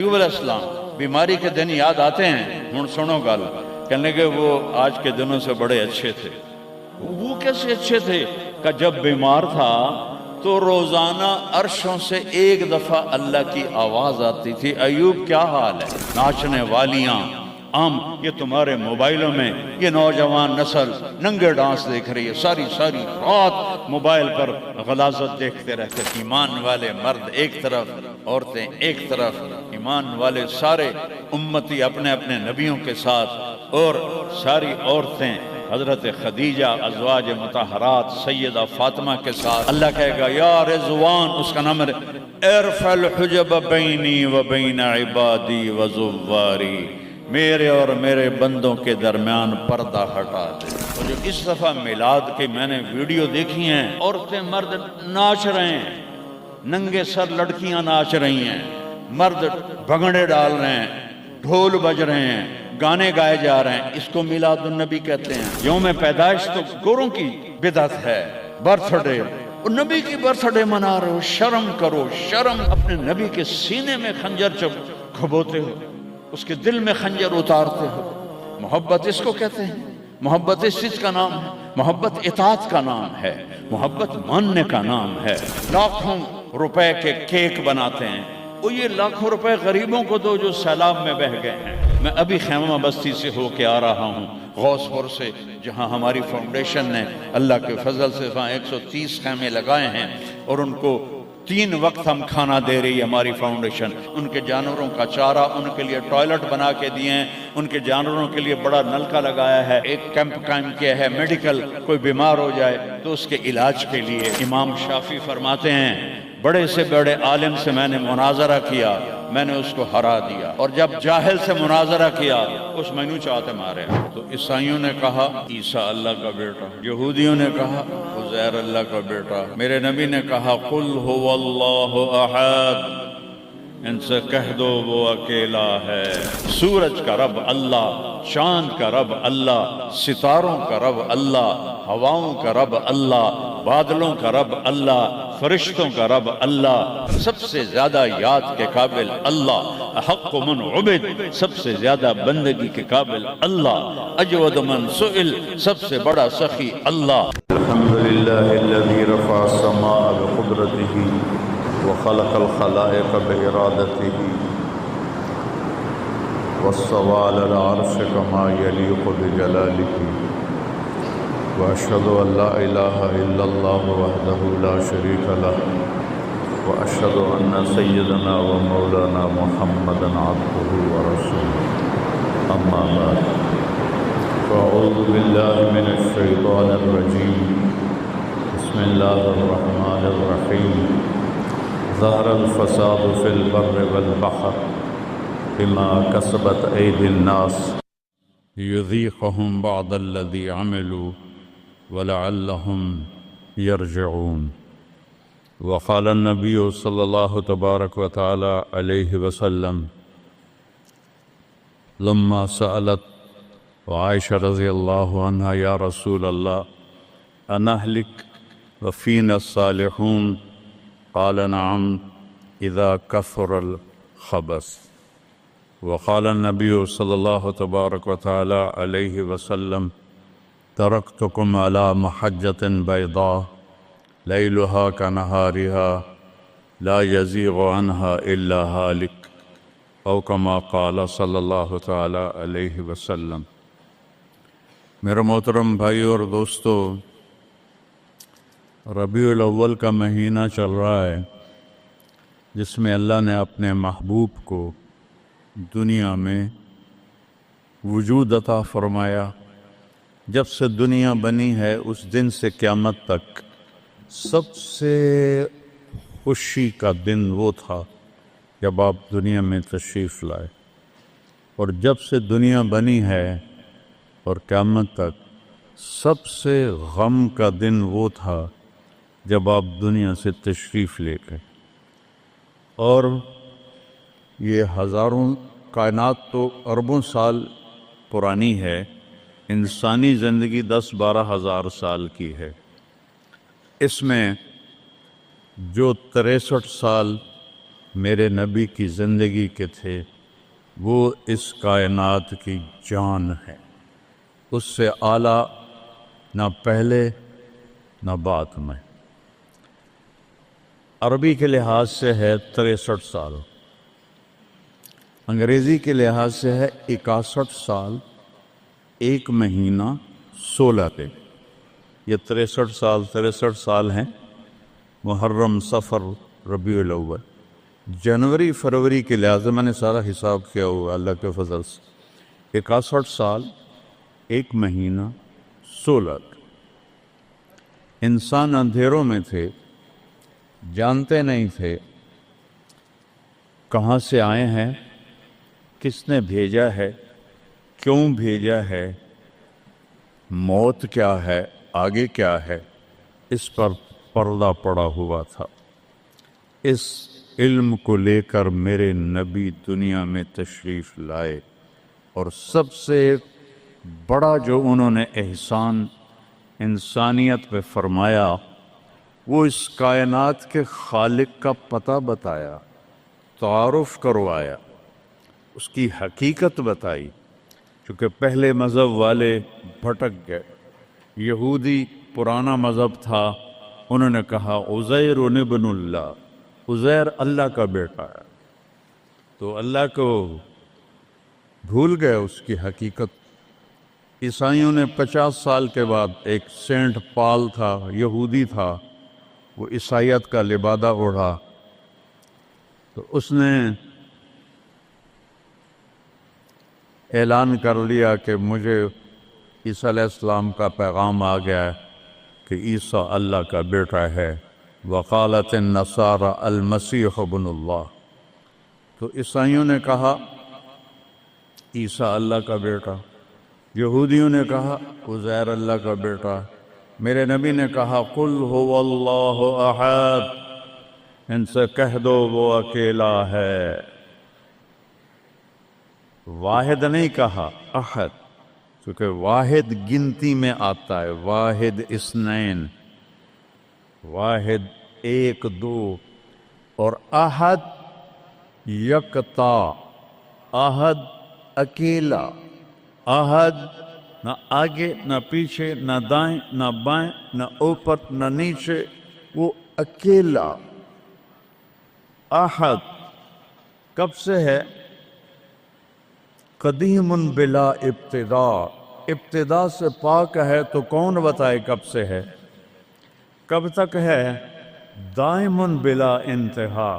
ایوب علیہ السلام بیماری کے دن یاد آتے ہیں، ہن سنو گل، کہنے کہ وہ آج کے دنوں سے بڑے اچھے تھے۔ وہ کیسے اچھے تھے کہ جب بیمار تھا تو روزانہ عرشوں سے ایک دفعہ اللہ کی آواز آتی تھی، ایوب کیا حال ہے؟ ناچنے والیاں عام یہ تمہارے موبائلوں میں یہ نوجوان نسل ننگے ڈانس دیکھ رہی ہے، ساری رات موبائل پر غلاظت دیکھتے رہتے، ایمان والے مرد ایک طرف، عورتیں ایک طرف، ایمان والے سارے امتی اپنے اپنے نبیوں کے ساتھ، اور ساری عورتیں حضرت خدیجہ ازواج مطہرات سیدہ فاطمہ کے ساتھ۔ اللہ کہے گا یا رضوان، اس کا نام ہے ارفع الحجب بینی و بین عبادی و زواری، میرے اور میرے بندوں کے درمیان پردہ ہٹا دے۔ اور جو اس دفعہ میلاد کی میں نے ویڈیو دیکھی ہیں، عورتیں مرد ناچ رہے ہیں، ننگے سر لڑکیاں ناچ رہی ہیں، مرد بھنگڑے ڈال رہے ہیں، ڈھول بج رہے ہیں، گانے گائے جا رہے ہیں، اس کو میلاد النبی کہتے ہیں۔ یوم پیدائش تو گوروں کی بدعت ہے، برتھ ڈے، اور نبی کی برتھ ڈے منا رہے ہو، شرم کرو شرم۔ اپنے نبی کے سینے میں خنجر کھبوتے ہو، اس کے دل میں خنجر اتارتے ہو۔ محبت اس کو کہتے ہیں، محبت اس چیز کا نام ہے، محبت اطاعت کا نام ہے، محبت ماننے کا نام ہے۔ لاکھوں روپے کے کیک بناتے ہیں، وہ یہ لاکھوں روپے غریبوں کو دو جو سیلاب میں بہہ گئے ہیں۔ میں ابھی خیمہ بستی سے ہو کے آ رہا ہوں، غوث پور سے، جہاں ہماری فاؤنڈیشن نے اللہ کے فضل سے وہاں 130 خیمے لگائے ہیں، اور ان کو 3 وقت ہم کھانا دے رہی ہے ہماری فاؤنڈیشن۔ ان کے جانوروں کا چارہ، ان کے لیے ٹوائلٹ بنا کے دیے ہیں، ان کے جانوروں کے لیے بڑا نلکا لگایا ہے، ایک کیمپ قائم کیا ہے میڈیکل، کوئی بیمار ہو جائے تو اس کے علاج کے لیے۔ امام شافعی فرماتے ہیں بڑے سے بڑے عالم سے میں نے مناظرہ کیا، میں نے اس کو ہرا دیا، اور جب جاہل سے مناظرہ کیا اس مینو چاہتے مارے۔ تو عیسائیوں نے کہا عیسیٰ اللہ کا بیٹا، یہودیوں نے کہا عزیر اللہ کا بیٹا، میرے نبی نے کہا قل هو اللہ احد، ان سے کہہ دو وہ اکیلا ہے۔ سورج کا رب اللہ، چاند کا رب اللہ، ستاروں کا رب اللہ، ہواؤں کا رب اللہ، بادلوں کا رب اللہ، فرشتوں کا رب اللہ، سب سے زیادہ یاد کے قابل اللہ، احق من عبد، سب سے زیادہ بندگی کے قابل اللہ، اجود من سئل، سب سے بڑا سخی اللہ۔ الحمدللہ الذی رفع السماء بقدرته وخلق الخلائق بإرادته واستوى على العرش كما يليق بجلاله وأشهد أن لا إله إلا الله وحده لا شريك له وأشهد أن سيدنا ومولانا محمدا عبده ورسوله أما بعد فأعوذ بالله من الشيطان الرجيم بسم الله الرحمن الرحيم ظهر الفساد في البر والبحر بما كسبت أيدي الناس ليذيقهم بعض الذي عملوا ولعلهم يرجعون۔ وقال النبي صلى الله تبارك وتعالى عليه وسلم لما سألت وعائشة رضي الله عنها يا رسول الله أنهلك وفينا الصالحون قال نعم إذا كثر الخبث۔ وقال النبي صلى الله تبارك وتعالى عليه وسلم تركتكم على محجة بيضاء ليلها كنهارها لا يزيغ عنها إلا هالك أو كما قال صلى الله تعالى عليه وسلم۔ میرے محترم بھائی اور دوستو، ربیع الاول کا مہینہ چل رہا ہے جس میں اللہ نے اپنے محبوب کو دنیا میں وجود عطا فرمایا۔ جب سے دنیا بنی ہے اس دن سے قیامت تک سب سے خوشی کا دن وہ تھا جب آپ دنیا میں تشریف لائے، اور جب سے دنیا بنی ہے اور قیامت تک سب سے غم کا دن وہ تھا جب آپ دنیا سے تشریف لے گئے۔ اور یہ ہزاروں کائنات تو اربوں سال پرانی ہے، انسانی زندگی 10-12 ہزار سال کی ہے۔ اس میں جو 63 سال میرے نبی کی زندگی کے تھے، وہ اس کائنات کی جان ہے، اس سے اعلیٰ نہ پہلے نہ بعد میں۔ عربی کے لحاظ سے ہے 63 سال، انگریزی کے لحاظ سے ہے 61 سال 1 مہینہ 16 دن۔ یہ 63 سال ہیں، محرم، صفر، ربیع الاول، جنوری فروری کے لحاظ سے میں نے سارا حساب کیا ہوا اللہ کے فضل سے، 61 سال 1 مہینہ 16 دن۔ انسان اندھیروں میں تھے، جانتے نہیں تھے کہاں سے آئے ہیں، کس نے بھیجا ہے، کیوں بھیجا ہے، موت کیا ہے، آگے کیا ہے، اس پر پردہ پڑا ہوا تھا۔ اس علم کو لے کر میرے نبی دنیا میں تشریف لائے، اور سب سے بڑا جو انہوں نے احسان انسانیت پہ فرمایا وہ اس کائنات کے خالق کا پتہ بتایا، تعارف کروایا، اس کی حقیقت بتائی۔ چونکہ پہلے مذہب والے بھٹک گئے، یہودی پرانا مذہب تھا، انہوں نے کہا عزیر ابن اللہ، عزیر اللہ کا بیٹا ہے، تو اللہ کو بھول گئے اس کی حقیقت۔ عیسائیوں نے 50 سال کے بعد، ایک سینٹ پال تھا، یہودی تھا، وہ عیسائیت کا لبادہ اوڑھا، تو اس نے اعلان کر لیا کہ مجھے عیسیٰ علیہ السلام کا پیغام آ گیا ہے کہ عیسیٰ اللہ کا بیٹا ہے، وقالت النصارى المسیح ابن اللہ۔ تو عیسائیوں نے کہا عیسیٰ اللہ کا بیٹا، یہودیوں نے کہا عزیر اللہ کا بیٹا، میرے نبی نے کہا قل هو اللہ احد، ان سے کہہ دو وہ اکیلا ہے، واحد نہیں کہا، احد، کیونکہ واحد گنتی میں آتا ہے، واحد اثنین، واحد 1 2، اور احد یکتا، احد اکیلا، احد نہ آگے نہ پیچھے، نہ دائیں نہ بائیں، نہ اوپر نہ نیچے، وہ اکیلا احد۔ کب سے ہے؟ قدیم بلا ابتدا، ابتدا سے پاک ہے، تو کون بتائے کب سے ہے، کب تک ہے؟ دائم بلا انتہا،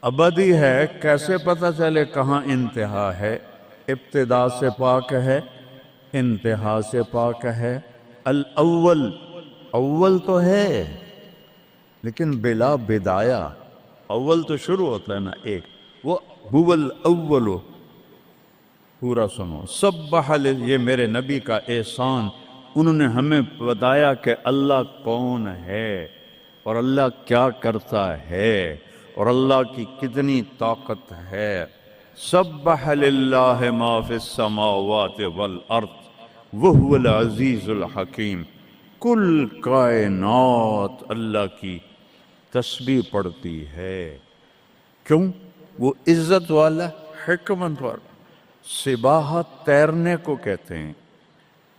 ابدی ہے، کیسے پتہ چلے کہاں انتہا ہے؟ ابتدا سے پاک ہے، انتہا سے پاک ہے۔ الاول، اول تو ہے لیکن بلا بدایہ، اول تو شروع ہوتا ہے نا ایک، وہ هو الاول، پورا سنو، سبح، یہ میرے نبی کا احسان، انہوں نے ہمیں بتایا کہ اللہ کون ہے، اور اللہ کیا کرتا ہے، اور اللہ کی کتنی طاقت ہے۔ سبح للہ ما فی السماوات والارض وہو العزیز الحکیم، کل کائنات اللہ کی تسبیح پڑھتی ہے، کیوں؟ وہ عزت والا، حکمت والا۔ سباحت تیرنے کو کہتے ہیں،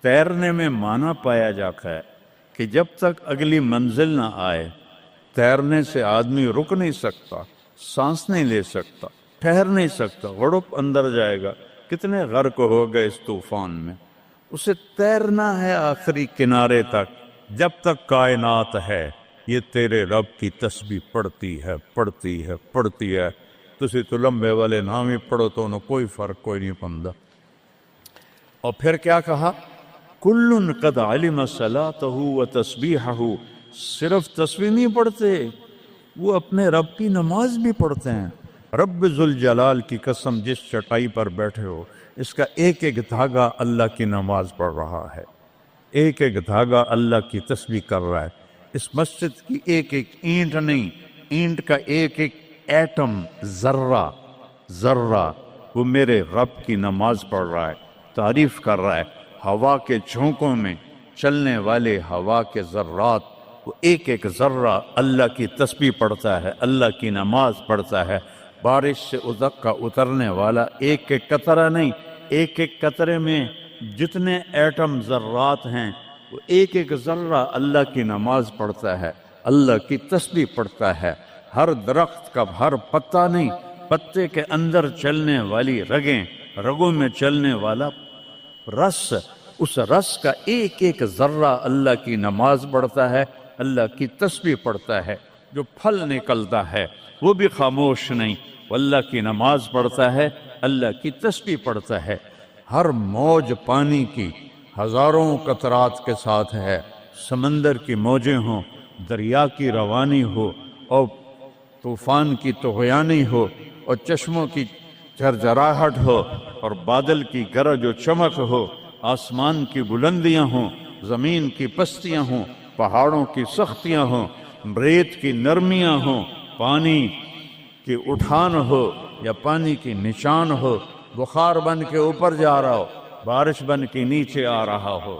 تیرنے میں معنی پایا جاتا ہے کہ جب تک اگلی منزل نہ آئے تیرنے سے آدمی رک نہیں سکتا، سانس نہیں لے سکتا، ٹھہر نہیں سکتا، غڑپ اندر جائے گا۔ کتنے غرق ہو گئے اس طوفان میں، اسے تیرنا ہے آخری کنارے تک، جب تک کائنات ہے یہ تیرے رب کی تسبیح پڑھتی ہے، پڑھتی ہے، پڑھتی ہے۔ تسی تو لمبے والے نام ہی پڑھو تو انہوں کوئی فرق کوئی نہیں پندہ۔ اور پھر کیا کہا؟ کل قد علم صلاتہ و تسبیحہ، صرف تسبیح نہیں پڑھتے، وہ اپنے رب کی نماز بھی پڑھتے ہیں۔ رب ذوالجلال کی قسم، جس چٹائی پر بیٹھے ہو، اس کا ایک ایک دھاگا اللہ کی نماز پڑھ رہا ہے، ایک ایک دھاگا اللہ کی تسبیح کر رہا ہے۔ اس مسجد کی ایک ایک اینٹ نہیں، اینٹ کا ایک ایک ایٹم، ذرہ ذرہ، وہ میرے رب کی نماز پڑھ رہا ہے، تعریف کر رہا ہے۔ ہوا کے جھونکوں میں چلنے والے ہوا کے ذرات وہ ایک ایک ذرہ اللہ کی تسبیح پڑھتا ہے، اللہ کی نماز پڑھتا ہے۔ بارش سے ادک کا اترنے والا ایک ایک قطرہ نہیں، ایک ایک قطرے میں جتنے ایٹم ذرات ہیں وہ ایک ایک ذرہ اللہ کی نماز پڑھتا ہے، اللہ کی تسبیح پڑھتا ہے۔ ہر درخت کا ہر پتا نہیں، پتے کے اندر چلنے والی رگیں، رگوں میں چلنے والا رس، اس رس کا ایک ایک ذرہ اللہ کی نماز پڑھتا ہے، اللہ کی تسبیح پڑھتا ہے۔ جو پھل نکلتا ہے وہ بھی خاموش نہیں، وہ اللہ کی نماز پڑھتا ہے، اللہ کی تسبیح پڑھتا ہے۔ ہر موج پانی کی ہزاروں قطرات کے ساتھ ہے، سمندر کی موجیں ہوں، دریا کی روانی ہو، اور طوفان کی طغیانی ہو، اور چشموں کی جھرجھراہٹ ہو، اور بادل کی گرج و چمک ہو، آسمان کی بلندیاں ہوں، زمین کی پستیاں ہوں، پہاڑوں کی سختیاں ہوں، ریت کی نرمیاں ہوں، پانی کی اٹھان ہو یا پانی کی نشان ہو، بخار بن کے اوپر جا رہا ہو، بارش بن کے نیچے آ رہا ہو۔